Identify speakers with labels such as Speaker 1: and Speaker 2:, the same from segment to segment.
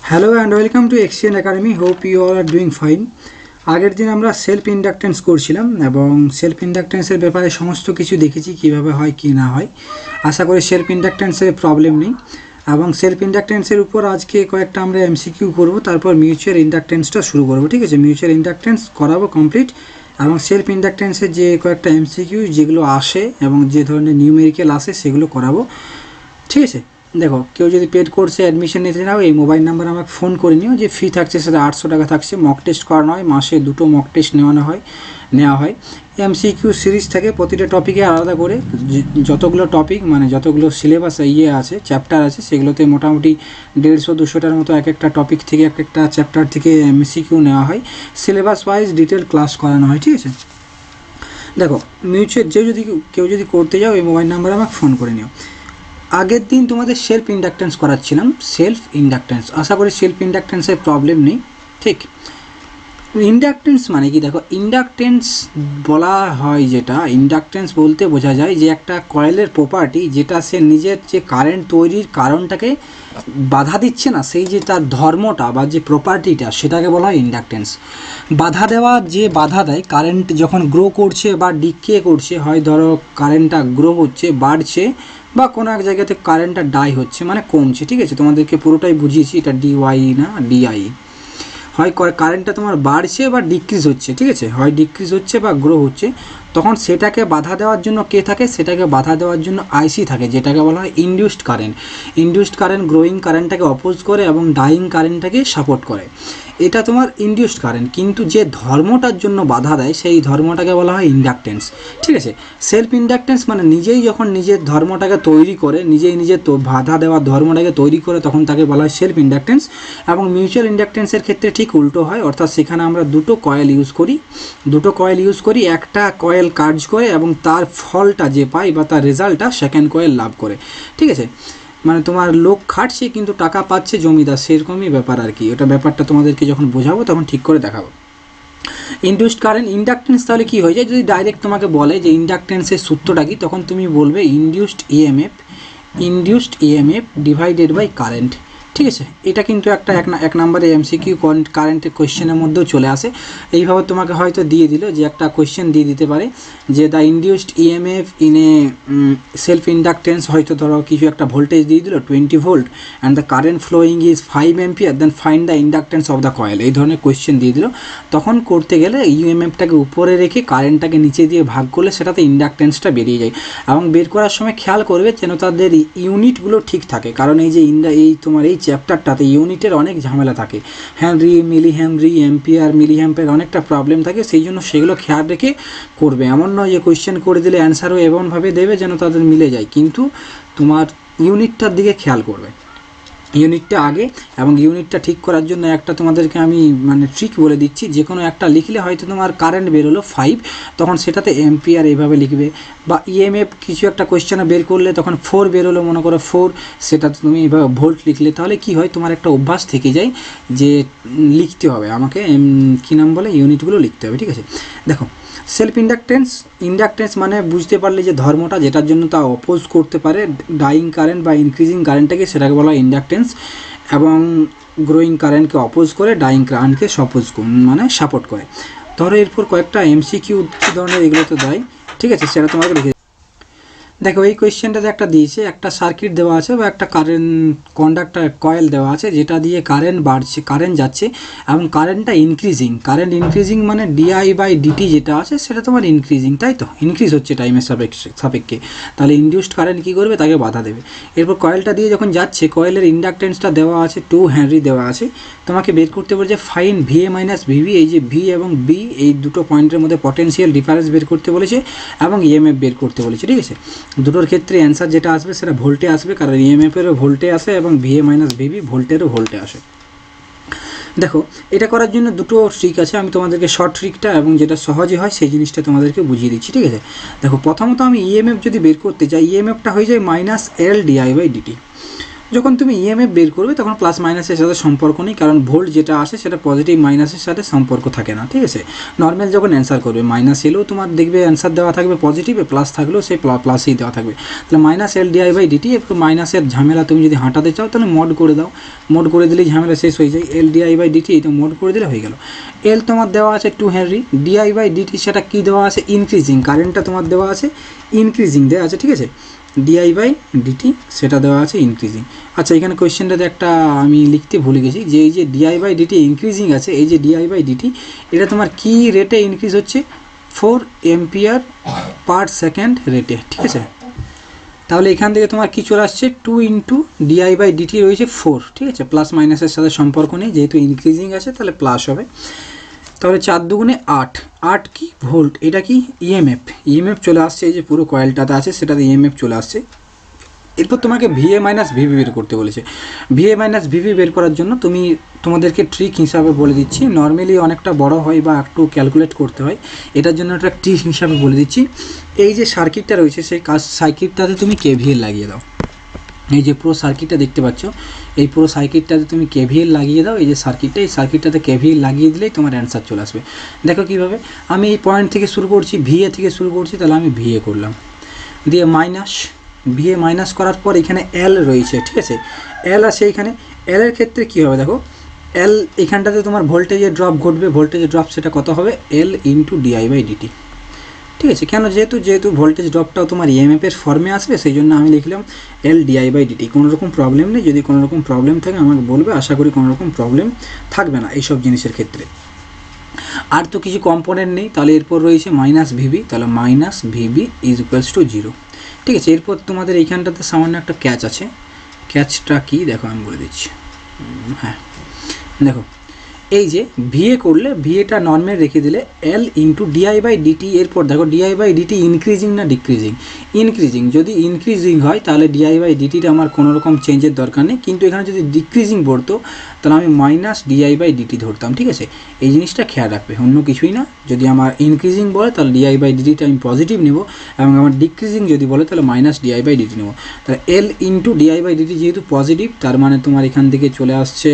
Speaker 1: Hello and welcome to Axion Academy. Hope you all are doing fine. আগের দিন আমরা self inductance করছিলাম এবং সেলফ ইন্ডাকটেন্সের ব্যাপারে সমস্ত কিছু দেখেছি কিভাবে হয় কি না হয়। আশা করি সেলফ ইন্ডাকটেন্সের প্রবলেম নেই এবং সেলফ ইন্ডাকটেন্সের উপর আজকে কয়েকটা আমরা এমসিকিউ করব, তারপর মিউচুয়াল ইন্ডাকটেন্সটা শুরু করব। ঠিক আছে, মিউচুয়াল ইন্ডাকটেন্স করাবো কমপ্লিট এবং সেলফ ইন্ডাকটেন্সের যে কয়েকটা এমসিকিউ যেগুলো আসে এবং যে ধরনের নিউমেরিক্যাল আসে সেগুলো করাবো। ঠিক আছে, দেখো কেউ যদি পেড কোর্সে অ্যাডমিশন নিতে নাও এই মোবাইল নাম্বার আমাকে ফোন করে নিও, যে ফি থাকছে সেটা 800 টাকা থাকছে। মক টেস্ট করানো হয়, মাসে 2টো মক টেস্ট নেওয়া হয়। এমসিকিউ সিরিজ থাকে, প্রতিটা টপিকে আলাদা করে যতগুলো টপিক মানে যতগুলো সিলেবাস আছে চ্যাপ্টার আছে সেগুলোতে মোটামুটি 150-200টার মতো এক একটা টপিক থেকে এক একটা চ্যাপ্টার থেকে এমসিকিউ নেওয়া হয়। সিলেবাস ওয়াইজ ডিটেল ক্লাস করানো হয়। ঠিক আছে, দেখো মিউচুয়াল কেউ যদি করতে যাও এই মোবাইল নাম্বারে আমাকে ফোন করে নিও। আগের দিন তোমাদের সেলফ ইন্ডাকটেন্স করাচ্ছিলাম। সেলফ ইন্ডাকটেন্স, আশা করি সেলফ ইন্ডাকটেন্সের প্রবলেম নেই। ঠিক, ইন্ডাকটেন্স মানে কি, দেখো ইন্ডাকটেন্স বলা হয়, যেটা ইন্ডাকটেন্স বলতে বোঝা যায় যে একটা কয়েলের প্রপার্টি যেটা সে নিজের যে কারেন্ট তৈরির কারণটাকে বাধা দিচ্ছে না, সেই যে তার ধর্মটা বা যে প্রপার্টিটা সেটাকে বলা হয় ইন্ডাকটেন্স। বাধা দেওয়া, যে বাধা দেয় কারেন্ট যখন গ্রো করছে বা ডিকে করছে, হয় ধরো কারেন্টটা গ্রো হচ্ছে বাড়ছে বা কোনো এক জায়গাতে কারেন্টটা ডাই হচ্ছে মানে কমছে। ঠিক আছে, তোমাদেরকে পুরোটাই বুঝিয়েছি, এটা ডিওয়াই না ডিআই। হয় কারেন্টটা তোমার বাড়ছে বা ডিক্রিজ হচ্ছে, ঠিক আছে, হয় ডিক্রিজ হচ্ছে বা গ্রো হচ্ছে, তখন সেটাকে বাধা দেওয়ার জন্য কে থাকে, সেটাকে বাধা দেওয়ার জন্য আইসি থাকে, যেটাকে বলা হয় induced current. Induced current growing কারেন্টটাকে অপোজ করে এবং ডাইং কারেন্টটাকে সাপোর্ট করে, এটা তোমার ইনডিউসড কারেন্ট। কিন্তু যে ধর্মটার জন্য বাধা দেয় সেই ধর্মটাকে বলা হয় ইন্ডাকটেন্স। ঠিক আছে, সেলফ ইন্ডাকটেন্স মানে নিজেই যখন নিজের ধর্মটাকে তৈরি করে, নিজের বাধা দেওয়ার ধর্মটাকে তৈরি করে, তখন তাকে বলা হয় সেলফ ইন্ডাকটেন্স। এবং মিউচুয়াল ইন্ডাকটেন্সের ক্ষেত্রে ঠিক উল্টো হয়, অর্থাৎ সেখানে আমরা দুটো কয়েল ইউজ করি, একটা কয়েল কাজ করে এবং তার ফলটা যে পাই বা তার রেজাল্টটা সেকেন্ড কয়েল লাভ করে। ঠিক আছে, মানে তোমার লোক খাটছে কিন্তু টাকা পাচ্ছে জমিদার, সেরকমই ব্যাপার আর কি। ওটা ব্যাপারটা তোমাদেরকে যখন বোঝাবো তখন ঠিক করে দেখাবো। ইনডিউসড কারেন্ট ইন্ডাকটেন্স তাহলে কি হয়ে যায়, যদি ডাইরেক্ট তোমাকে বলে যে ইন্ডাকটেন্সের সূত্রটা কি, তখন তুমি বলবে induced EMF divided by current. ঠিক আছে, এটা কিন্তু এক নম্বরে এমসিকিউ কারেন্টের কোয়েশ্চেনের মধ্যেও চলে আসে। এইভাবে তোমাকে হয়তো দিয়ে দিল যে একটা কোয়েশ্চেন দিয়ে দিতে পারে যে the induced EMF in a self inductance, হয়তো ধরো কিছু একটা ভোল্টেজ দিয়ে দিল 20 volt and the current flowing is 5 ampere, then find the inductance of the coil. এই ধরনের কোয়েশ্চেন দিয়ে দিল, তখন করতে গেলে ইউএমএফটাকে উপরে রেখে কারেন্টটাকে নিচে দিয়ে ভাগ করলে সেটাতে ইন্ডাকটেন্সটা বেরিয়ে যায়। এবং বের করার সময় খেয়াল করবে যেন তাদের ইউনিটগুলো ঠিক থাকে, কারণ এই যে তোমার এই চ্যাপ্টারটাতে ইউনিটের অনেক ঝামেলা থাকে, হেনরি, মিলি হেনরি, অ্যাম্পিয়ার, মিলি অ্যাম্পিয়ার অনেকটা প্রবলেম থাকে, সেই জন্য সেগুলো খেয়াল রেখে করবে। এমন নয় যে কোয়েশ্চেন করে দিলে অ্যান্সারও এমনভাবে দেবে যেন তাদের মিলে যায়, কিন্তু তোমার ইউনিটটার দিকে খেয়াল করবে, ইউনিটটা আগে। এবং ইউনিটটা ঠিক করার জন্য একটা তোমাদেরকে আমি মানে ট্রিক বলে দিচ্ছি, যে কোনো একটা লিখলে হয়তো তোমার কারেন্ট বেরোলো 5, তখন সেটাতে এম্পিয়ার এইভাবে লিখবে। বা ইএমএফ কিছু একটা কোয়েশ্চেনে বের করলে তখন 4 বেরোলো, মনে করো 4, সেটা তুমি এইভাবে ভোল্ট লিখলে, তাহলে কি হয় তোমার একটা অভ্যাস থেকে যায় যে লিখতে হবে আমাকে কী নাম বলে ইউনিটগুলো লিখতে হবে। ঠিক আছে, দেখো সেলফ ইন্ডাকটেন্স মানে বুঝতে পারলে যে ধর্মটা যেটার জন্য তা অপোজ করতে পারে ডাইং কারেন্ট বা ইনক্রিজিং কারেন্টটাকে, সেটাকে বলা হয় ইন্ডাকটেন্স। এবং গ্রোয়িং কারেন্টকে অপোজ করে ডাইং কারেন্টকে সাপোর্ট করে। ধরো এরপর কয়েকটা এমসিকিউ ধরনের এগুলো তো দেয়। ঠিক আছে, সেটা তোমাকে লিখে দেখো এই কোয়েশ্চেনটাতে একটা দিয়েছে, একটা সার্কিট দেওয়া আছে বা একটা কন্ডাক্টর কয়েল দেওয়া আছে, যেটা দিয়ে কারেন্ট যাচ্ছে এবং কারেন্টটা ইনক্রিজিং মানে ডিআই বাই ডিটি যেটা আছে সেটা তোমার ইনক্রিজিং, তাই তো ইনক্রিজ হচ্ছে টাইমের সাপেক্ষে। তাহলে ইনডিউসড কারেন্ট কী করবে, তাকে বাধা দেবে। এরপর কয়েলটা দিয়ে যখন যাচ্ছে, কয়েলের ইন্ডাকটেন্সটা দেওয়া আছে 2 হেনরি দেওয়া আছে, তোমাকে বের করতে বলেছে ফাইন ভিএ মাইনাস ভিভি, এই যে ভি এবং বি এই দুটো পয়েন্টের মধ্যে পটেনশিয়াল ডিফারেন্স বের করতে বলেছে এবং ইএমএফ বের করতে বলেছে। ঠিক আছে, দুটোর ক্ষেত্রে অ্যান্সার যেটা আসবে সেটা ভোল্টে আসবে, কারণ ইএমএফেরও ভোল্টে আসে এবং ভিএ মাইনাস ভিভি ভোল্টেরও ভোল্টে আসে। দেখো এটা করার জন্য দুটো ট্রিক আছে, আমি তোমাদেরকে শর্ট ট্রিকটা এবং যেটা সহজে হয় সেই জিনিসটা তোমাদেরকে বুঝিয়ে দিচ্ছি। ঠিক আছে, দেখো প্রথমত আমি ইএমএফ যদি বের করতে চাই, ইএমএফটা হয়ে যায় -L/di/dt। যখন তুমি ইএমএফ বের করবে তখন প্লাস মাইনাসের সাথে সম্পর্ক নেই, কারণ ভোল্ট যেটা আসে সেটা পজিটিভ মাইনাসের সাথে সম্পর্ক থাকে না, ঠিক আছে। নর্মাল যখন অ্যান্সার করবে মাইনাস এলেও তোমার দেখবে অ্যান্সার দেওয়া থাকবে পজিটিভে, প্লাস থাকলেও সেই প্লাসেই দেওয়া থাকবে। তাহলে minus L DI by D T, একটু মাইনাসের ঝামেলা তুমি যদি হাঁটাতে চাও তাহলে মোড করে দাও, মোড করে দিলেই ঝামেলা শেষ হয়ে যায়। এল ডিআই বাই ডিটি এটা মোড করে দিলে হয়ে গেল। এল তোমার দেওয়া আছে 2 হেনরি, ডিআই বাই ডিটি সেটা কী দেওয়া আছে, ইনক্রিজিং কারেন্টটা তোমার দেওয়া আছে, ইনক্রিজিং দেওয়া আছে, ঠিক আছে। ডিআই বাই ডিটি সেটা দেওয়া আছে ইনক্রিজিং। আচ্ছা এখানে কোয়েশ্চেনটাতে একটা আমি লিখতে ভুলে গেছি, যে এই যে ডিআই বাই ডিটি ইনক্রিজিং আছে, এই যে ডিআই বাই ডিটি এটা তোমার কি রেটে ইনক্রিজ হচ্ছে, 4 এম্পিয়ার পার সেকেন্ড রেটে, ঠিক আছে। তাহলে এখান থেকে তোমার কি চলে আসছে, 2 ইন্টু ডিআই বাই ডিটি রয়েছে 4, ঠিক আছে। প্লাস মাইনাসের সাথে সম্পর্ক নেই, যেহেতু ইনক্রিজিং আছে তাহলে প্লাস হবে। তাহলে 4 দুগুণে 8, 8 কি ভোল্ট, এটা কি ইএমএফ, ইএমএফ চলে আসছে, এই যে পুরো কয়েলটাতে আছে সেটাতে ইএমএফ চলে আসছে। এরপর তোমাকে ভিএ মাইনাস ভিভি বের করতে বলেছে। ভিএ মাইনাস ভিভি বের করার জন্য তোমাদেরকে ট্রিক হিসাবে বলে দিচ্ছি, নর্মালি অনেকটা বড় হয় বা একটু ক্যালকুলেট করতে হয়, এটার জন্য একটা ট্রিক হিসাবে বলে দিচ্ছি। এই যে সার্কিটটা রয়েছে সেই সার্কিটটাতে তুমি কেভিএল লাগিয়ে দাও। এই যে পুরো সার্কিটটা দেখতে পাচ্ছ, এই পুরো সার্কিটটাতে তুমি কেভিএল লাগিয়ে দাও। এই যে সার্কিটটা, এই সার্কিটটাতে কেভিএল লাগিয়ে দিলেই তোমার অ্যান্সার চলে আসবে। দেখো কীভাবে, আমি এই পয়েন্ট থেকে শুরু করছি, ভিএ থেকে শুরু করছি, তাহলে আমি ভিএ করলাম, দিয়ে মাইনাস, ভিএ মাইনাস করার পর এখানে এল রয়েছে, ঠিক আছে। এল আছে এখানে, এলের ক্ষেত্রে কী হবে দেখো, এল এখানটাতে তোমার ভোল্টেজের ড্রপ ঘটবে, ভোল্টেজের ড্রপ সেটা কত হবে, L into DI by DT, ঠিক আছে। কেন, যেহেতু ভোল্টেজ ড্রপটাও তোমার ইএমএফের ফর্মে আসবে, সেই জন্য আমি লিখলাম এল ডিআই বাই ডিটি। কোনো রকম প্রবলেম নেই, যদি কোনো রকম প্রবলেম থাকে আমাকে বলবে, আশা করি কোনো রকম প্রবলেম থাকবে না এইসব জিনিসের ক্ষেত্রে। আর তো কিছু কম্পোনেন্ট নেই, তাহলে এরপর রয়েছে মাইনাস ভিভি, তাহলে minus V V is equals to 0, ঠিক আছে। এরপর তোমাদের এইখানটাতে সামান্য একটা ক্যাচ আছে, ক্যাচটা কি দেখো আমি বলে দিচ্ছি। হ্যাঁ দেখো, এই যে ভিএ করলে ভিএটা নর্মাল রেখে দিলে L into DI by DT, এরপর দেখো ডিআই বাই ডিটি ইনক্রিজিং না ডিক্রিজিং, ইনক্রিজিং। যদি ইনক্রিজিং হয় তাহলে ডিআই বাই ডিটিটা আমার কোনো রকম চেঞ্জের দরকার নেই, কিন্তু এখানে যদি ডিক্রিজিং পড়তো তাহলে আমি মাইনাস ডিআই বাই ডিটি ধরতাম, ঠিক আছে। এই জিনিসটা খেয়াল রাখবে, অন্য কিছুই না। যদি আমার ইনক্রিজিং বলে তাহলে ডিআই বাই ডিটিটা আমি পজিটিভ নেব, এবং আমার ডিক্রিজিং যদি বলে তাহলে মাইনাস ডিআই বাই ডিটি নেব। তাহলে L into DI by DT যেহেতু পজিটিভ, তার মানে তোমার এখান থেকে চলে আসছে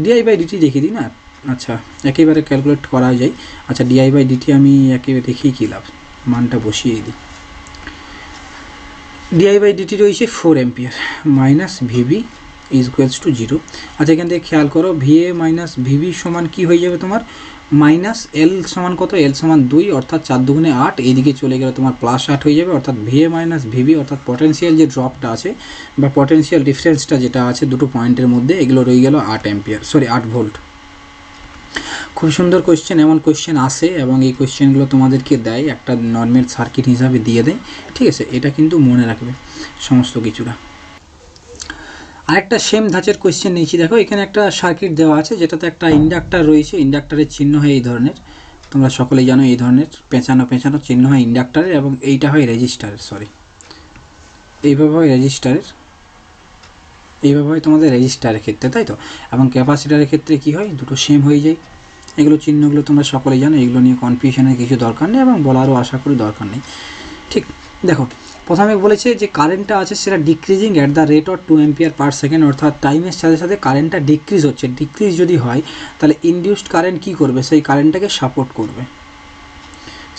Speaker 1: ডিআই বাই ডিটি দেখিয়ে দিই না, আচ্ছা একেবারে ক্যালকুলেট করা যায়। আচ্ছা ডিআই বাই ডিটি আমি একেবারে দেখিয়ে কী লাভ, মানটা বসিয়ে দিই। ডিআই বাই ডিটি রয়েছে 4 ampere, minus V V is equals to 0। আচ্ছা এখান থেকে খেয়াল করো, ভিএ মাইনাস ভিভি সমান কী হয়ে যাবে তোমার, মাইনাস এল সমান কত, এল সমান 2, অর্থাৎ 4 দুগুণে 8, এইদিকে চলে গেলে তোমার প্লাস 8 হয়ে যাবে, অর্থাৎ ভিএ মাইনাস ভিভি অর্থাৎ পটেনশিয়াল যে ড্রপটা আছে বা পটেনশিয়াল ডিফারেন্সটা যেটা আছে দুটো পয়েন্টের মধ্যে, এগুলো রয়ে গেল 8 এম্পিয়ার, সরি 8 ভোল্ট। খুব সুন্দর কোয়েশ্চেন, এমন কোয়েশ্চেন আসে এবং এই কোয়েশ্চেনগুলো তোমাদেরকে দেয়, একটা নর্মাল সার্কিট হিসাবে দিয়ে দেয়, ঠিক আছে। এটা কিন্তু মনে রাখবে সমস্ত কিছুটা। আরেকটা সেম ধাঁচের কোয়েশ্চেন নিয়েছি, দেখো এখানে একটা সার্কিট দেওয়া আছে যেটাতে একটা ইন্ডাক্টর রয়েছে, ইন্ডাক্টরের চিহ্ন হয় এই ধরনের, তোমরা সকলেই জানো এই ধরনের পেঁচানো পেঁচানো চিহ্ন হয় ইন্ডাক্টরের, এবং এইটা হয় রেজিস্টারের, সরি এইভাবে হয় রেজিস্টারের, এইভাবে হয় তোমাদের রেজিস্টারের ক্ষেত্রে, তাই তো। এবং ক্যাপাসিটারের ক্ষেত্রে কি হয়, দুটো সেম হয়ে যায়। এগুলো চিহ্নগুলো তোমরা সকলেই জানো, এগুলো নিয়ে কনফিউশনের কিছু দরকার নেই এবং বলারও আশা করি দরকার নেই, ঠিক। দেখো প্রথমে বলেছে যে কারেন্টটা আছে সেটা decreasing at the rate of 2 ampere per second, অর্থাৎ টাইমের সাথে সাথে কারেন্টটা ডিক্রিজ হচ্ছে। ডিক্রিজ যদি হয় তাহলে ইনডিউসড কারেন্ট কী করবে, সেই কারেন্টটাকে সাপোর্ট করবে,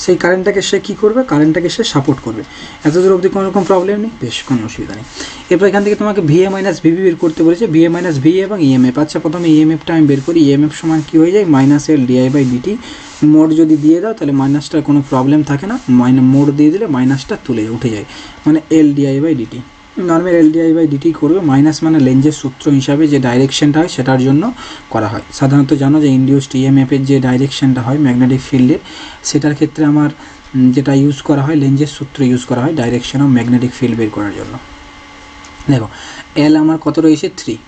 Speaker 1: সেই কারেন্টটাকে সে কী করবে, কারেন্টটাকে সে সাপোর্ট করবে। এতদূর অবধি কোনো রকম প্রবলেম নেই, বেশ কোনো অসুবিধা নেই। এরপর এখান থেকে তোমাকে ভিএ মাইনাস ভিভি বের করতে বলেছে, ভিএ মাইনাস ভিএ এবং ইএমএফ। আচ্ছা প্রথমে ইএমএফটা আমি বের করি, ইএমএফ সমান কী হয়ে যায়, minus L DI by D T. Mode যদি দিয়ে দাও তাহলে মাইনাসটার কোনো প্রবলেম থাকে না, মোড দিয়ে দিলে মাইনাসটা তুলে উঠে যায়, মানে L DI by d t. Normal L DI by d t করবে, মাইনাস মানে লেন্জের সূত্র হিসাবে যে ডাইরেকশনটা হয় সেটার জন্য করা হয়। সাধারণত জানো যে ইনডিউসড ইএমএফের যে ডাইরেকশনটা হয় ম্যাগনেটিক ফিল্ডের, সেটার ক্ষেত্রে আমার যেটা ইউজ করা হয় লেন্জের সূত্র ইউজ করা হয় ডাইরেকশন অফ ম্যাগনেটিক ফিল্ড বের করার জন্য। দেখো এল আমার কত রয়েছে 3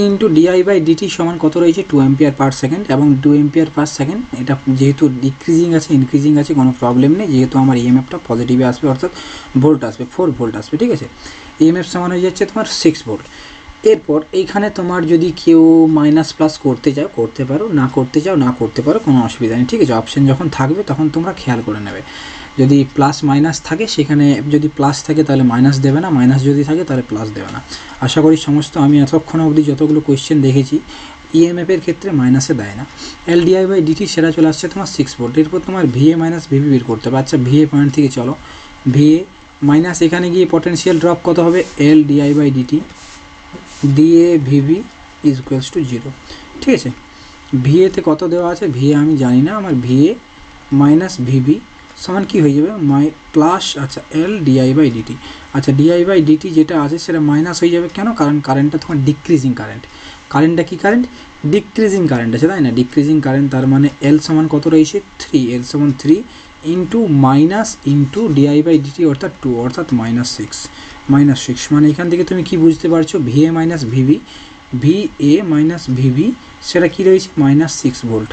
Speaker 1: ইন্টু ডিআই বাই ডিটি সমান কত রয়েছে 2 এম্পিয়ার পার সেকেন্ড, এবং 2 এম্পিয়ার পার সেকেন্ড এটা যেহেতু ডিক্রিজিং আছে ইনক্রিজিং আছে কোনো প্রবলেম নেই, যেহেতু আমার ইএমএফটা পজিটিভে আসবে অর্থাৎ ভোল্ট আসবে 4 ভোল্ট আসবে, ঠিক আছে। ইএমএফ সমান হয়ে যাচ্ছে তোমার 6 ভোল্ট। এরপর এইখানে তোমার যদি কেউ মাইনাস প্লাস করতে চাও করতে পারো, না করতে চাও না করতে পারো, কোনো অসুবিধা নেই, ঠিক আছে। অপশান যখন থাকবে তখন তোমরা খেয়াল করে নেবে। যদি প্লাস মাইনাস থাকে সেখানে যদি প্লাস থাকে তাহলে মাইনাস দেবে না, মাইনাস যদি থাকে তাহলে প্লাস দেবে না। আশা করি সমস্ত আমি এতক্ষণ অবধি যতগুলো কোয়েশ্চেন দেখেছি ইএমএফের ক্ষেত্রে মাইনাসে দেয় না। LDI/dt সেটা চলে আসছে তোমার 6 ভোল্ট। এরপর তোমার VA মাইনাস VB বের করতে হবে। আচ্ছা VA পয়েন্ট থেকে চলো, VA মাইনাস এখানে গিয়ে পটেনশিয়াল ড্রপ কত হবে, LDI/dt দিয়ে VB ইজ ইকুয়ালস টু 0, ঠিক আছে। VA-তে কত দেওয়া আছে, VA আমি জানি না, আমার VA মাইনাস VB সমান কী হয়ে যাবে প্লাস, আচ্ছা LDI/dt। আচ্ছা DI/dt যেটা আছে সেটা মাইনাস হয়ে যাবে, কেন? কারণ কারেন্টটা তোমার ডিক্রিজিং কারেন্ট। কারেন্টটা কী কারেন্ট? ডিক্রিজিং কারেন্ট আছে, তাই না? ডিক্রিজিং কারেন্ট, তার মানে L সমান কত রয়েছে 3, L সমান 3 ইন্টু মাইনাস ইন্টু DI/dt অর্থাৎ 2 অর্থাৎ -6 মানে এখান থেকে তুমি কি বুঝতে পারছো, VA minus VB, VA minus VB সেটা কী রয়েছে -6 ভোল্ট।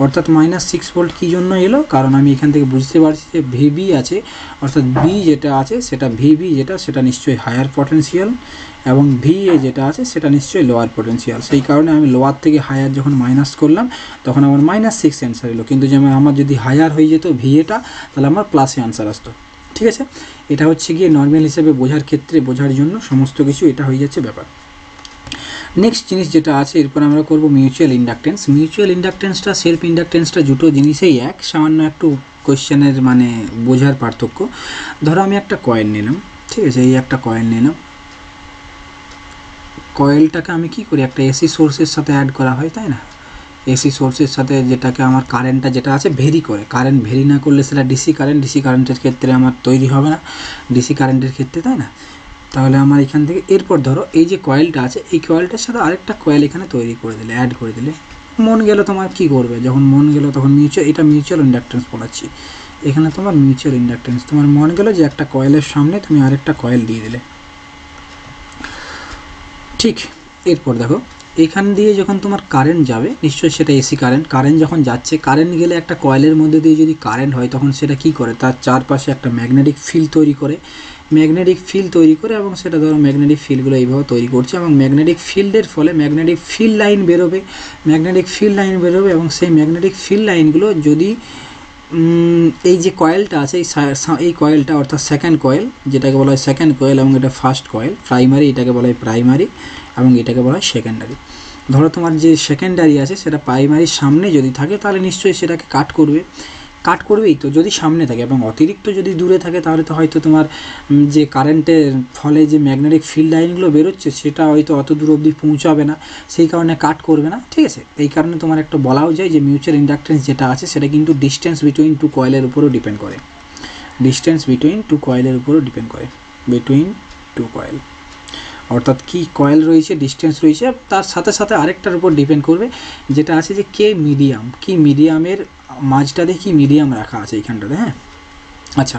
Speaker 1: অর্থাৎ -6 ভোল্ট কী জন্য এলো, কারণ আমি এখান থেকে বুঝতে পারছি যে VB আছে, অর্থাৎ B যেটা আছে সেটা VB যেটা সেটা নিশ্চয়ই হায়ার পটেনশিয়াল এবং VA যেটা আছে সেটা নিশ্চয়ই লোয়ার পটেনশিয়াল। সেই কারণে আমি লোয়ার থেকে হায়ার যখন মাইনাস করলাম তখন আমার -6 অ্যান্সার এলো, কিন্তু যেমন আমার যদি হায়ার হয়ে যেত VA-টা তাহলে আমার প্লাসে অ্যান্সার আসতো, ঠিক আছে। এটা হচ্ছে গিয়ে নর্মাল হিসেবে বোঝার ক্ষেত্রে বোঝার জন্য সমস্ত কিছু এটা হয়ে যাচ্ছে ব্যাপার। নেক্সট জিনিস যেটা আছে এরপর আমরা করব মিউচুয়াল ইন্ডাকটেন্স। মিউচুয়াল ইন্ডাকটেন্সটা সেলফ ইন্ডাকটেন্সটা দুটো জিনিসেই এক, সামান্য একটু কোয়েশ্চেনের মানে বোঝার পার্থক্য। ধরো আমি একটা কয়েল নিলাম, ঠিক আছে, এই একটা কয়েল নিলাম, কয়েলটাকে আমি কি করি, একটা এসি সোর্সের সাথে অ্যাড করা হয়, তাই না? এসি সোর্সের সাথে যেটাকে আমার কারেন্টটা যেটা আছে ভেরি করে, কারেন্ট ভেরি না করলে সেটা ডিসি কারেন্টের ক্ষেত্রে আমার তৈরি হবে না, ডিসি কারেন্টের ক্ষেত্রে, তাই না? তাহলে আমার এখান থেকে এরপর ধরো এই যে কয়েলটা আছে এই কয়েলটার সাথে আরেকটা কয়েল এখানে তৈরি করে দিলে, অ্যাড করে দিলে, মন গেল তোমার কি করবে, যখন মন গেল তখন এটা মিউচুয়াল ইন্ডাকটেন্স বলাচ্ছি। এখানে তোমার মিউচুয়াল ইন্ডাকটেন্স, তোমার মন গেল যে একটা কয়েলের সামনে তুমি আরেকটা কয়েল দিয়ে দিলে, ঠিক। এরপর দেখো এখান দিয়ে যখন তোমার কারেন্ট যাবে নিশ্চয়ই সেটা এসি কারেন্ট যখন যাচ্ছে, কারেন্ট গেলে একটা কয়েলের মধ্যে দিয়ে যদি কারেন্ট হয় তখন সেটা কি করে, তার চারপাশে একটা ম্যাগনেটিক ফিল্ড তৈরি করে, এবং সেটা ধরো ম্যাগনেটিক ফিল্ডগুলো এইভাবে তৈরি করছে এবং ম্যাগনেটিক ফিল্ডের ফলে ম্যাগনেটিক ফিল্ড লাইন বেরোবে এবং সেই ম্যাগনেটিক ফিল্ড লাইনগুলো যদি এই যে কয়েলটা আছে এই কয়েলটা অর্থাৎ সেকেন্ড কয়েল, যেটাকে বলা হয় সেকেন্ড কয়েল এবং এটা ফার্স্ট কয়েল, প্রাইমারি এটাকে বলা হয় প্রাইমারি এবং এটাকে বলা হয় সেকেন্ডারি। ধরো তোমার যে সেকেন্ডারি আছে সেটা প্রাইমারির সামনে যদি থাকে তাহলে নিশ্চয়ই সেটাকে কাট করবেই তো যদি সামনে থাকে, এবং অতিরিক্ত যদি দূরে থাকে তাহলে তো হয়তো তোমার যে কারেন্টের ফলে যে ম্যাগনেটিক ফিল্ড লাইনগুলো বেরোচ্ছে সেটা হয়তো অত দূর অবধি পৌঁছাবে না, সেই কারণে কাট করবে না, ঠিক আছে। এই কারণে তোমার একটা বলাও যায় যে মিউচুয়াল ইন্ডাকটেন্স যেটা আছে সেটা কিন্তু ডিস্টেন্স বিটুইন টু কয়েলের উপরও ডিপেন্ড করে, বিটুইন টু কয়েল অর্থাৎ কি কয়েল রয়েছে, ডিস্টেন্স রয়েছে, তার সাথে সাথে আরেকটার উপর ডিপেন্ড করবে যেটা আছে যে মিডিয়ামের মাঝটাতে কি মিডিয়াম রাখা আছে এইখানটাতে, হ্যাঁ। আচ্ছা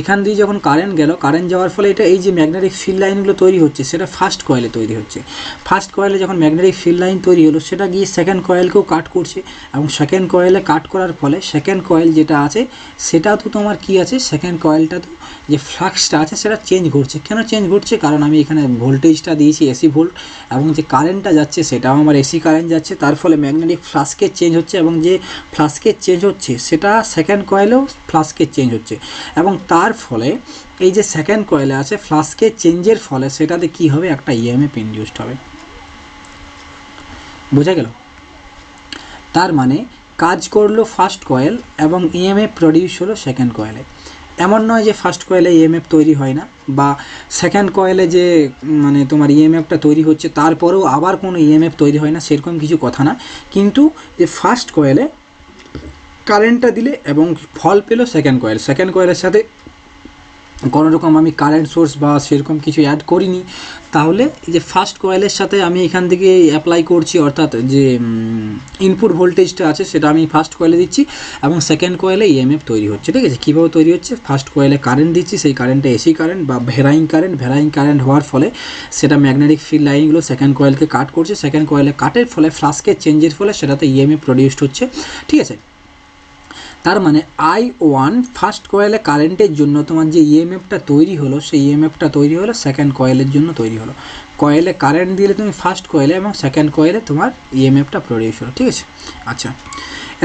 Speaker 1: এখান দিয়ে যখন কারেন্ট যাওয়ার ফলে এটা এই যে ম্যাগনেটিক ফিল্ড লাইনগুলো তৈরি হচ্ছে সেটা ফার্স্ট কয়েলে তৈরি হচ্ছে, ফার্স্ট কয়েলে যখন ম্যাগনেটিক ফিল্ড লাইন তৈরি হলো সেটা গিয়ে সেকেন্ড কয়েলকেও কাট করছে এবং সেকেন্ড কয়েলে কাট করার ফলে সেকেন্ড কয়েল যেটা আছে সেটা তো তোমার কি আছে, সেকেন্ড কয়েলটা তো যে ফ্লাক্সটা আছে সেটা চেঞ্জ ঘটছে। কেন চেঞ্জ ঘটছে, কারণ আমি এখানে ভোল্টেজটা দিয়েছি এসি ভোল্ট এবং যে কারেন্টটা যাচ্ছে সেটাও আমার এসি কারেন্ট যাচ্ছে, তার ফলে ম্যাগনেটিক ফ্লাক্সকে চেঞ্জ হচ্ছে এবং যে ফ্লাক্সকে চেঞ্জ হচ্ছে সেটা সেকেন্ড কয়েলেও ফ্লাক্সকে চেঞ্জ হচ্ছে এবং তার ফলে এই যে সেকেন্ড কয়েলে আছে ফ্লাক্সকে চেঞ্জের ফলে সেটাতে কি হবে, একটা ইএমএফ ইনডিউসড হবে, বোঝা গেল? তার মানে কাজ করলো ফার্স্ট কয়েল এবং ইএমএফ প্রডিউস হলো সেকেন্ড কয়েলে। এমন নয় যে ফার্স্ট কয়েলে ইএমএফ তৈরি হয় না বা সেকেন্ড কয়েলে যে মানে তোমার ইএমএফটা তৈরি হচ্ছে তারপরেও আবার কোনো ইএমএফ তৈরি হয় না, সেরকম কিছু কথা না। কিন্তু যে ফার্স্ট কয়েলে কারেন্টটা দিলে এবং ফল পেলো সেকেন্ড কয়েলের সাথে কোনো রকম আমি কারেন্ট সোর্স বা সেরকম কিছু অ্যাড করিনি, তাহলে এই যে ফার্স্ট কয়েলের সাথে আমি এখান থেকে অ্যাপ্লাই করছি অর্থাৎ যে ইনপুট ভোল্টেজটা আছে সেটা আমি ফার্স্ট কয়েলে দিচ্ছি এবং সেকেন্ড কয়েলে ইএমএফ তৈরি হচ্ছে, ঠিক আছে। কীভাবে তৈরি হচ্ছে, ফার্স্ট কয়েলে কারেন্ট দিচ্ছি, সেই কারেন্টটা এসি কারেন্ট বা ভ্যারাইং কারেন্ট হওয়ার ফলে সেটা ম্যাগনেটিক ফিল্ড লাইনগুলো সেকেন্ড কয়েলকে কাট করছে, সেকেন্ড কয়েলে কাটের ফলে ফ্লাক্সকে চেঞ্জের ফলে সেটাতে ইএমএফ প্রডিউসড হচ্ছে, ঠিক আছে। তার মানে I1 ফার্স্ট কয়েলে কারেন্টের জন্য তোমার যে ইএমএফটা তৈরি হলো সেই ইএমএফটা তৈরি হলো সেকেন্ড কয়েলের জন্য তৈরি হলো। কয়েলে কারেন্ট দিলে তুমি ফার্স্ট কয়েলে এবং সেকেন্ড কয়েলে তোমার ইএমএফটা প্রডিউস হলো, ঠিক আছে। আচ্ছা,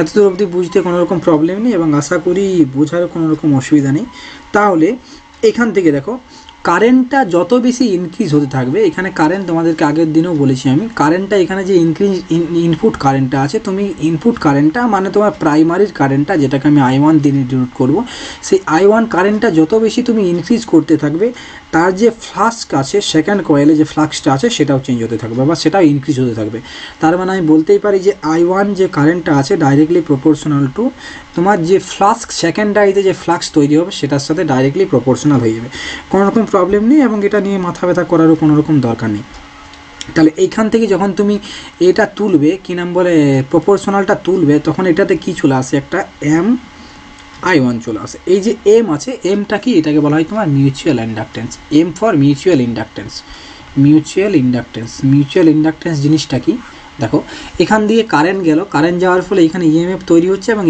Speaker 1: এতদূর অবধি বুঝতে কোনো রকম প্রবলেম নেই এবং আশা করি বোঝার কোনো রকম অসুবিধা নেই। তাহলে এখান থেকে দেখো কারেন্টটা যত বেশি ইনক্রিজ হতে থাকবে, এখানে কারেন্ট তোমাদেরকে আগের দিনেও বলেছি আমি, কারেন্টটা এখানে যে ইনপুট কারেন্টটা আছে, তুমি ইনপুট কারেন্টটা মানে তোমার প্রাইমারির কারেন্টটা যেটাকে আমি I1 দিয়ে ডিনোট করবো, সেই I1 কারেন্টটা যত বেশি তুমি ইনক্রিজ করতে থাকবে তার যে ফ্লাক্স আছে সেকেন্ড কয়েলে যে ফ্লাক্সটা আছে সেটাও চেঞ্জ হতে থাকবে বা সেটাও ইনক্রিজ হতে থাকবে। তার মানে আমি বলতেই পারি যে I1 যে কারেন্টটা আছে ডাইরেক্টলি প্রপোর্শনাল টু তোমার যে ফ্লাক্স সেকেন্ডারিতে যে ফ্লাক্স তৈরি হবে সেটার সাথে ডাইরেক্টলি প্রপোর্শনাল হয়ে যাবে, কোনো রকম প্রবলেম নেই এবং এটা নিয়ে মাথা ব্যথা করারও কোনো রকম দরকার নেই। তাহলে এইখান থেকে যখন তুমি এটা তুলবে কি নাম বলে প্রপোর্শনালটা তুলবে, তখন এটাতে কি চলে আসে একটা I1 চলে আসে। এই যে এম আছে, এমটা কি, এটাকে বলা হয় তোমার mutual inductance, M for mutual inductance. Mutual inductance জিনিসটা কি দেখো, এখান দিয়ে কারেন্ট গেল, কারেন্ট যাওয়ার ফলে এখানে ইএমএফ তৈরি হচ্ছে এবং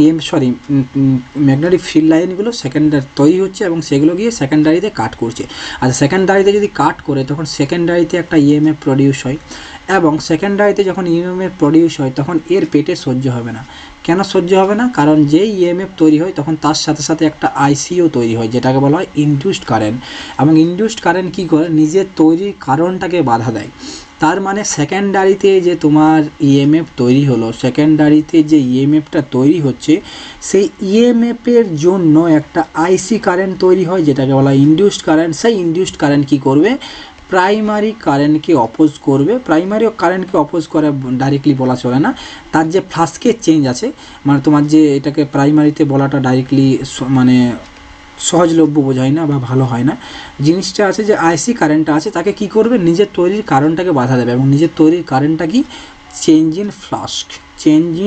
Speaker 1: ম্যাগনেটিক ফিল্ড লাইনগুলো সেকেন্ডারি তৈরি হচ্ছে এবং সেগুলো গিয়ে সেকেন্ডারিতে কাট করছে। আর সেকেন্ডারিতে যদি কাট করে তখন সেকেন্ডারিতে একটা ইএমএফ প্রডিউস হয় এবং সেকেন্ডারিতে যখন ইএমএফ প্রডিউস হয় তখন এর পেটে সহ্য হবে না। কেন সহ্য হবে না? কারণ যেই ইএমএফ তৈরি হয় তখন তার সাথে সাথে একটা আইসিও তৈরি হয় যেটাকে বলা হয় ইনডিউসড কারেন্ট, এবং ইনডিউসড কারেন্ট কী করে, নিজের তৈরির কারণটাকে বাধা দেয়। তার মানে সেকেন্ডারিতে যে তোমার ইএমএফ তৈরি হলো, সেকেন্ডারিতে যে ইএমএফটা তৈরি হচ্ছে সেই ইএমএফের জন্য একটা আইসি কারেন্ট তৈরি হয় যেটাকে বলা হয় ইনডিউসড কারেন্ট। সেই ইনডিউসড কারেন্ট কী করবে, প্রাইমারি কারেন্টকে অপোজ করবে। প্রাইমারি কারেন্টকে অপোজ করে ডাইরেক্টলি বলা চলে না, তার যে ফ্লাক্সের চেঞ্জ আছে, মানে তোমার যে এটাকে প্রাইমারিতে বলাটা ডাইরেক্টলি মানে সহজলভ্য বোঝায় না বা ভালো হয় না। জিনিসটা আছে যে আইসি কারেন্টটা আছে তাকে কি করবে, নিজের তৈরির কারণটাকে বাধা দেবে এবং নিজের তৈরির কারেন্টটা কি, চেঞ্জ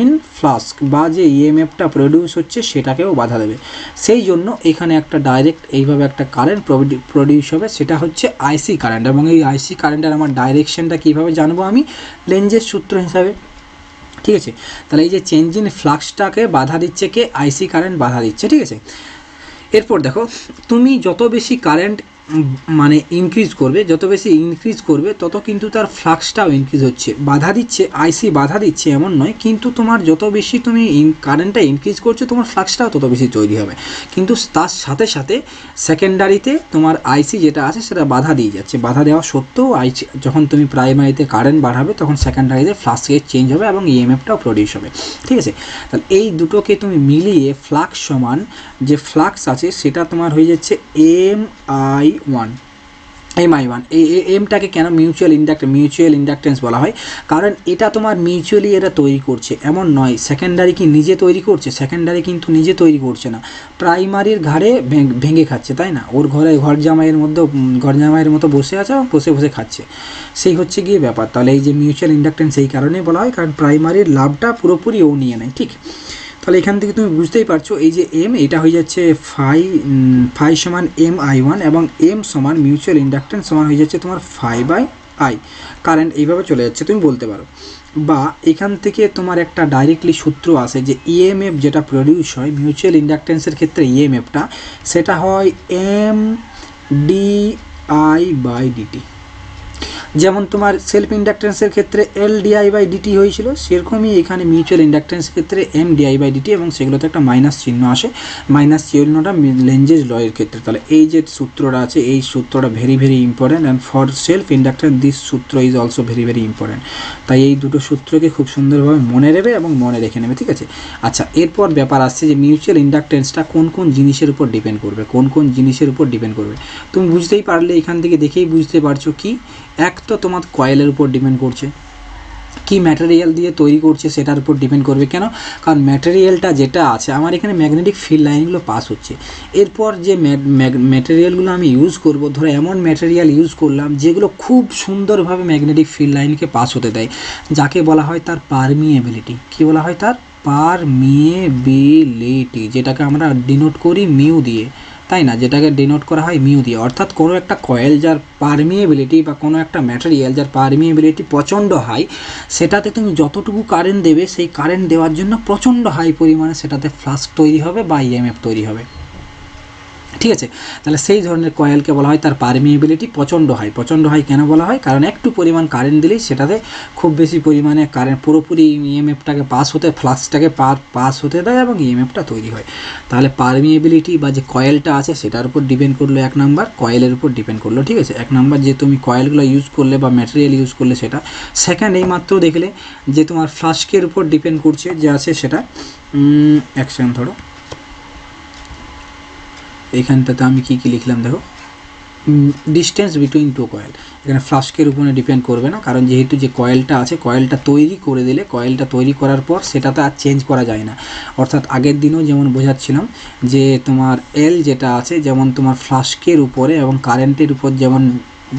Speaker 1: ইন ফ্লাস্ক বা যে ইএমএফটা প্রডিউস হচ্ছে সেটাকেও বাধা দেবে। সেই জন্য এখানে একটা ডাইরেক্ট এইভাবে একটা কারেন্ট প্রডিউস হবে, সেটা হচ্ছে আইসি কারেন্ট। এবং এই আইসি কারেন্টের আমার ডাইরেকশনটা কীভাবে জানবো আমি, লেঞ্জের সূত্র হিসাবে, ঠিক আছে। তাহলে এই যে চেঞ্জ ইন ফ্লাক্সটাকে বাধা দিচ্ছে কে, আইসি কারেন্ট বাধা দিচ্ছে, ঠিক আছে। এরপর দেখো, তুমি যত বেশি কারেন্ট মানে ইনক্রিজ করবে তত কিন্তু তার ফ্লাক্সটাও ইনক্রিজ হচ্ছে, বাধা দিচ্ছে, আইসি বাধা দিচ্ছে এমন নয়, কিন্তু তোমার যত বেশি তুমি কারেন্টটা ইনক্রিজ করছো তোমার ফ্লাক্সটাও তত বেশি তৈরি হবে, কিন্তু তার সাথে সাথে সেকেন্ডারিতে তোমার আইসি যেটা আছে সেটা বাধা দিয়ে যাচ্ছে। বাধা দেওয়া সত্ত্বেও আইসি যখন তুমি প্রাইমারিতে কারেন্ট বাড়াবে তখন সেকেন্ডারিতে ফ্লাক্সের চেঞ্জ হবে এবং ইএমএফটাও প্রডিউস হবে, ঠিক আছে। তাহলে এই দুটোকে তুমি মিলিয়ে ফ্লাক্স সমান যে ফ্লাক্স আছে সেটা তোমার হয়ে যাচ্ছে MI1। এই এমটাকে কেন মিউচুয়াল ইন্ডাকটেন্স বলা হয়, কারণ এটা তোমার মিউচুয়ালি এরা তৈরি করছে এমন নয়। সেকেন্ডারি কি নিজে তৈরি করছে? সেকেন্ডারি কিন্তু নিজে তৈরি করছে না, প্রাইমারির ঘাড়ে ভেঙে খাচ্ছে, তাই না? ওর ঘর জামাইয়ের মতো বসে আছে এবং বসে খাচ্ছে, সেই হচ্ছে গিয়ে ব্যাপার। তাহলে এই যে মিউচুয়াল ইন্ডাকটেন্স এই কারণেই বলা হয়, কারণ প্রাইমারির লাভটা পুরোপুরি ও নিয়ে নেয়, ঠিক। তাহলে এখান থেকে তুমি বুঝতেই পারছো এই যে এম, এটা হয়ে যাচ্ছে ফাই সমান MI1 এবং এম সমান মিউচুয়াল ইন্ডাকটেন্স সমান হয়ে যাচ্ছে তোমার φ/I। কারেন্ট এইভাবে চলে যাচ্ছে তুমি বলতে পারো। বা এখান থেকে তোমার একটা ডাইরেক্টলি সূত্র আসে যে ইএমএফ যেটা প্রডিউস হয় মিউচুয়াল ইন্ডাকটেন্সের ক্ষেত্রে, ইএমএফটা সেটা হয় MdI/dt। যেমন তোমার সেলফ ইন্ডাকটেন্সের ক্ষেত্রে LdI/dt হয়েছিল, সেরকমই এখানে মিউচুয়াল ইন্ডাকটেন্সের ক্ষেত্রে MdI/dt, এবং সেগুলোতে একটা মাইনাস চিহ্ন আসে, মাইনাস চিহ্নটা লেঞ্জেস লয়ের ক্ষেত্রে। তাহলে এই যে সূত্রটা আছে এই সূত্রটা very very important, and for self inductance this সূত্র is also very very important. তাই এই দুটো সূত্রকে খুব সুন্দরভাবে মনে নেবে এবং মনে রেখে নেবে, ঠিক আছে। আচ্ছা, এরপর ব্যাপার আসছে যে মিউচুয়াল ইন্ডাকটেন্সটা কোন কোন জিনিসের উপর ডিপেন্ড করবে, তুমি বুঝতেই পারলে এখান থেকে দেখেই বুঝতে পারছো কি, এক তো তোমার কয়েলের উপর ডিপেন্ড করছে, কি ম্যাটেরিয়াল দিয়ে তৈরি করছে সেটার উপর ডিপেন্ড করবে। কেন? কারণ ম্যাটেরিয়ালটা যেটা আছে, আমার এখানে ম্যাগনেটিক ফিল্ড লাইনগুলো পাস হচ্ছে, এরপর যে ম্যাটেরিয়ালগুলো আমি ইউজ করব, ধরো এমন ম্যাটেরিয়াল ইউজ করলাম যেগুলো খুব সুন্দরভাবে ম্যাগনেটিক ফিল্ড লাইনকে পাস হতে দেয়, যাকে বলা হয় তার পারমিয়েবিলিটি। কী বলা হয়? তার পারমিয়েবিলিটি, যেটাকে আমরা ডিনোট করি মিউ দিয়ে, তাই না, যেটাকে ডিনোট করা হয় মিউ দিয়ে। অর্থাৎ কোনো একটা কয়েল যার পারমিয়েবিলিটি বা কোনো একটা ম্যাটেরিয়াল যার পারমিয়েবিলিটি প্রচণ্ড হাই, সেটাতে তুমি যতটুকু কারেন্ট দেবে সেই কারেন্ট দেওয়ার জন্য প্রচণ্ড হাই পরিমাণে সেটাতে ফ্লাক্স তৈরি হবে বা ইএমএফ তৈরি হবে, ঠিক আছে। তাহলে সেই ধরনের কয়েলকে বলা হয় তার পারমিয়েবিলিটি প্রচণ্ড হাই। প্রচণ্ড হাই কেন বলা হয়? কারণ একটু পরিমাণ কারেন্ট দিলেই সেটাতে খুব বেশি পরিমাণে কারেন্ট পুরোপুরি ইএমএফটাকে পাস হতে, ফ্লাক্সটাকে পাস হতে দেয় এবং ইএমএফটা তৈরি হয়। তাহলে পারমিয়েবিলিটি বা যে কয়েলটা আছে সেটার উপর ডিপেন্ড করলো, 1 নাম্বার কয়েলের উপর ডিপেন্ড করলো, ঠিক আছে। 1 নাম্বার যে তুমি কয়েলগুলো ইউজ করলে বা ম্যাটেরিয়াল ইউজ করলে সেটা। সেকেন্ড, এই মাত্র দেখলে যে তোমার ফ্লাস্কের উপর ডিপেন্ড করছে যে আছে সেটা, এক সেকেন্ড ধরো, এইখানটাতে আমি কী কী লিখলাম দেখো, ডিস্টেন্স বিটুইন টু কয়েল। এখানে ফ্লাস্কের উপরে ডিপেন্ড করবে না, কারণ যেহেতু যে কয়েলটা আছে কয়েলটা তৈরি করে দিলে, কয়েলটা তৈরি করার পর সেটাতে আর চেঞ্জ করা যায় না। অর্থাৎ আগের দিনও যেমন বোঝাচ্ছিলাম যে তোমার এল যেটা আছে যেমন তোমার ফ্লাস্কের উপরে এবং কারেন্টের উপর যেমন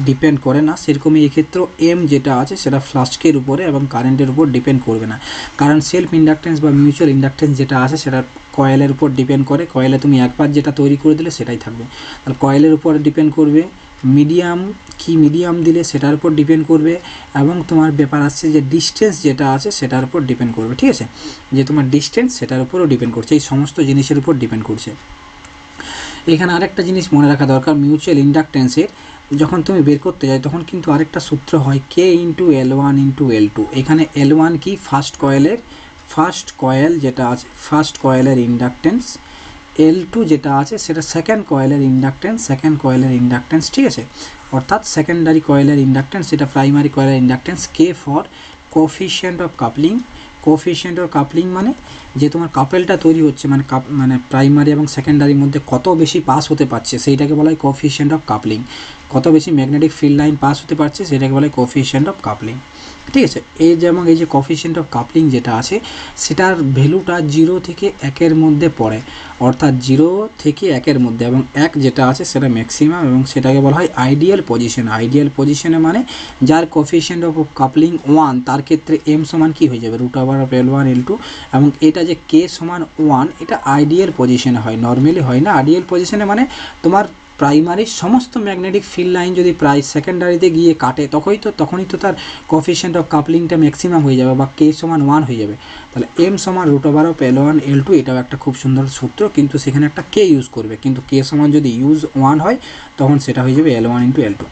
Speaker 1: ডিপেন্ড করে না, সেরকমই এক্ষেত্রেও এম যেটা আছে সেটা ফ্লাস্কের উপরে এবং কারেন্টের উপর ডিপেন্ড করবে না। কারণ সেলফ ইন্ডাকটেন্স বা মিউচুয়াল ইন্ডাকটেন্স যেটা আছে সেটা কয়েলের উপর ডিপেন্ড করে। কয়েলে তুমি একবার যেটা তৈরি করে দিলে সেটাই থাকবে, তাহলে কয়েলের উপর ডিপেন্ড করবে। মিডিয়াম দিলে সেটার উপর ডিপেন্ড করবে, এবং তোমার ব্যাপার আসছে যে ডিস্টেন্স যেটা আছে সেটার উপর ডিপেন্ড করবে, ঠিক আছে। যে তোমার ডিস্টেন্স সেটার উপরও ডিপেন্ড করছে, এই সমস্ত জিনিসের উপর ডিপেন্ড করছে। এখানে আরেকটা জিনিস মনে রাখা দরকার, মিউচুয়াল ইন্ডাকটেন্সের যখন তুমি বের করতে যাই তখন কিন্তু আরেকটা সূত্র হয় K into L1 into L2। এখানে L1 কি, ফার্স্ট কয়েল যেটা আছে ফার্স্ট কয়েলের ইন্ডাকটেন্স, L2 যেটা আছে সেটা সেকেন্ড কয়েলের ইন্ডাকটেন্স, ঠিক আছে। অর্থাৎ সেকেন্ডারি কয়েলের ইন্ডাকটেন্স, সেটা প্রাইমারি কয়েলের inductance. K for coefficient of coupling. Coefficient of coupling মানে যে তোমার কাপেলটা তৈরি হচ্ছে, মানে প্রাইমারি এবং সেকেন্ডারির মধ্যে কত বেশি পাস হতে পারছে সেইটাকে বলা হয় কোফিশিয়েন্ট অফ কাপলিং। কত বেশি ম্যাগনেটিক ফিল্ড লাইন পাস হতে পারছে সেটাকে বলা হয় কোফিশিয়েন্ট অফ কাপলিং, ঠিক আছে। এই যে কোফিশিয়েন্ট অফ কাপলিং যেটা আছে সেটার ভ্যালুটা 0 থেকে 1-এর মধ্যে পড়ে, অর্থাৎ 0 থেকে 1-এর মধ্যে, এবং 1 যেটা আছে সেটা ম্যাক্সিমাম, এবং সেটাকে বলা হয় আইডিয়াল পজিশন। আইডিয়াল পজিশনে মানে যার কোফিশিয়েন্ট অফ কাপলিং 1, তার ক্ষেত্রে এম সমান কী হয়ে যাবে, √L1 L2, এবং এটা যে K সমান 1, এটা আইডিয়াল পজিশনে হয়, নর্মালি হয় না। আইডিয়াল পজিশনে মানে তোমার প্রাইমারির সমস্ত ম্যাগনেটিক ফিল্ড লাইন যদি সেকেন্ডারিতে গিয়ে কাটে তখনই তো তার কোফিশিয়েন্ট অফ কাপলিংটা ম্যাক্সিমাম হয়ে যাবে বা K সমান 1 হয়ে যাবে। তাহলে M সমান √L1 L2, এটাও একটা খুব সুন্দর সূত্র, কিন্তু সেখানে একটা K ইউজ করবে, কিন্তু K সমান যদি 1 হয় তখন সেটা হয়ে যাবে L1 ইন্টু L2।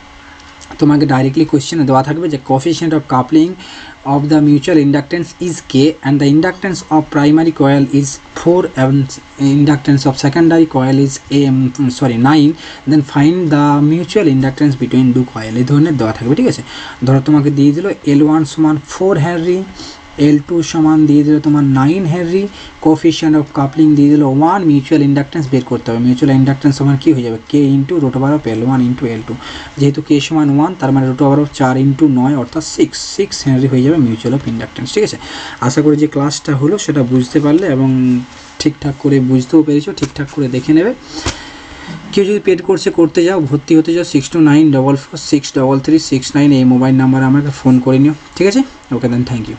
Speaker 1: তোমাকে ডাইরেক্টলি কোয়েশ্চেনে দেওয়া থাকবে যে coefficient of coupling of the mutual inductance is K and the inductance of primary coil is 4 and inductance of secondary coil is 9, then find the mutual inductance between two coil। এই ধরনের দেওয়া থাকবে, ঠিক আছে। ধরো তোমাকে দিয়ে দিল L1 সমান 4 হেনরি, L2 সমান দিয়ে দিল তোমার 9 হেনরি, কোফিশিয়েন্ট অফ কাপলিং দিয়ে দিল 1, মিউচুয়াল ইন্ডাকটেন্স বের করতে হবে। মিউচুয়াল ইন্ডাকটেন্স সমান কী হয়ে যাবে, K into √L1 into L2। যেহেতু K সমান 1 তার মানে √4 ইন্টু 9 অর্থাৎ 6 হেনরি হয়ে যাবে মিউচুয়াল অফ ইন্ডাকটেন্স, ঠিক আছে। আশা করি যে ক্লাসটা হলো সেটা বুঝতে পারলে এবং ঠিকঠাক করে বুঝতেও পেরেছো, ঠিকঠাক করে দেখে নেবে। কেউ যদি পেড কোর্সে করতে যাও, ভর্তি হতে যাও, 6294463369 এই মোবাইল নাম্বারে আমাকে ফোন করে নিও, ঠিক আছে। ওকে দেন, থ্যাংক ইউ।